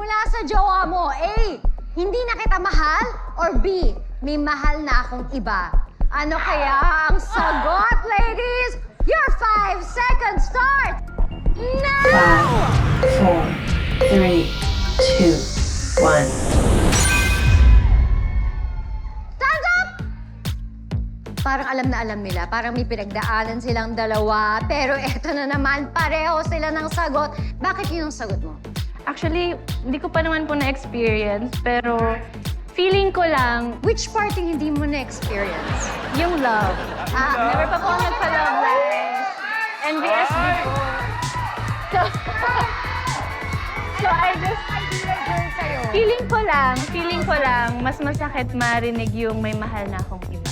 mula sa jowa mo? A, hindi na kita mahal? Or B, may mahal na akong iba? Ano kaya ang sagot, ladies? Your 5 seconds start now! 5, 4, 3, 2, 1. Stand up! Parang alam na alam nila. Parang may pinagdaanan silang dalawa. Pero eto na naman, pareho sila ng sagot. Bakit yun ang sagot mo? Actually, hindi ko pa naman po na-experience, pero feeling ko lang, Which part yung hindi mo na-experience? yung love. Never pa po ako nagpa-love life. NBSB po. So I just, feeling ko lang, mas masakit marinig yung may mahal na akong iba.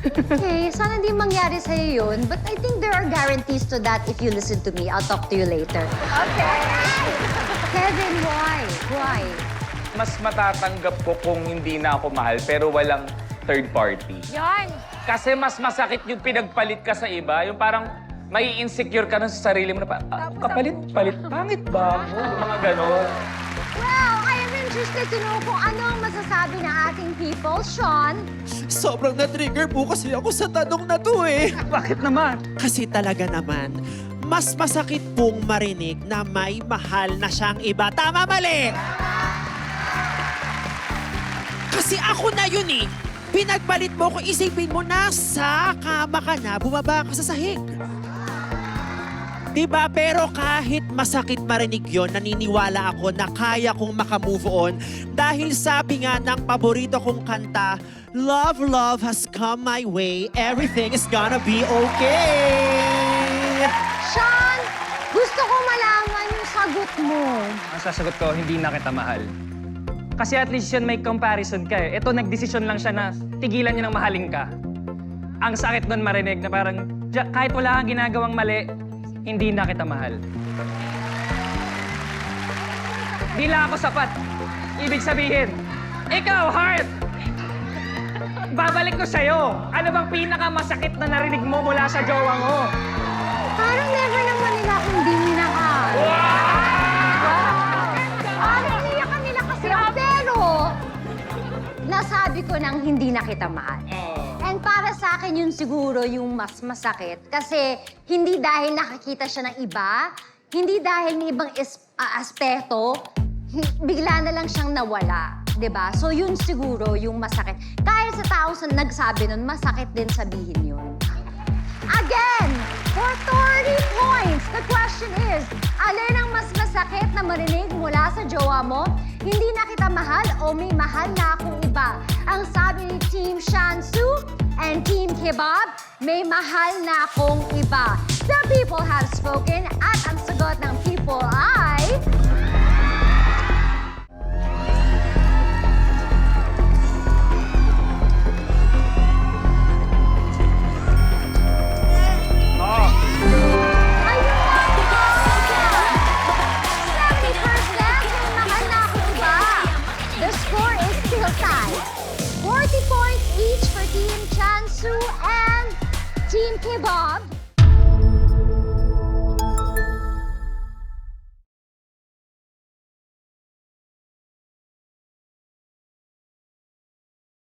Okay, sana hindi mangyari sa'yo yun. But I think there are guarantees to that if you listen to me. I'll talk to you later. Okay. Kevin, why? Why? Mas matatanggap ko kung hindi na ako mahal pero walang third party. Yan! Kasi mas masakit yung pinagpalit ka sa iba. Yung parang may insecure ka na sa sarili mo na kapalit-palit. Pangit ba ako? Yung mga ganon. Well, I am interested to know kung ano ang masasabi ng ating people. Sean? Sobrang na-trigger po kasi ako sa tanong na to eh. Bakit naman? Kasi talaga naman, mas masakit pong marinig na may mahal na siyang iba. Tama, mali! Kasi ako na yun eh. Pinagpalit mo ko, isipin mo, nasa kama ka na, bumaba ka sa sahig. Diba? Pero kahit masakit marinig yon, naniniwala ako na kaya kong makamove on dahil sabi nga ng paborito kong kanta, Love, love has come my way. Everything is gonna be okay. Sean, gusto ko malaman yung sagot mo. Ang sasagot ko, hindi na kita mahal. Kasi at least yun may comparison ka eh. Ito, nagdesisyon lang siya na tigilan niya ng mahalin ka. Ang sakit nun marinig na parang kahit wala kang ginagawang mali, hindi na kita mahal. Di lang ako sapat. Ibig sabihin, ikaw, Heart! Babalik ko sa'yo. Ano bang pinakamasakit na narinig mo mula sa jowa mo? Parang never naman nila akong di minahal. Parang iyakan nila kasi ako. Pero, nasabi ko nang hindi na kita mahal. And para sa akin yun siguro yung mas masakit. Kasi hindi dahil nakakita siya ng iba, hindi dahil ng ibang aspeto, bigla na lang siyang nawala. 'Di ba? So yun siguro yung masakit. Kahit sa taong nagsabi nun, masakit din sabihin yun. Again, for 30 points, the question is, alin ang mas masakit na marinig mula sa jowa mo? Hindi na kita mahal o may mahal na akong iba? Ang sabi ni Team Shansu and Team Kebab, may mahal na akong iba. The people have spoken at ang sagot ng people ay... The score is still tied. 40 points each for Team Chansu and Team Kebab.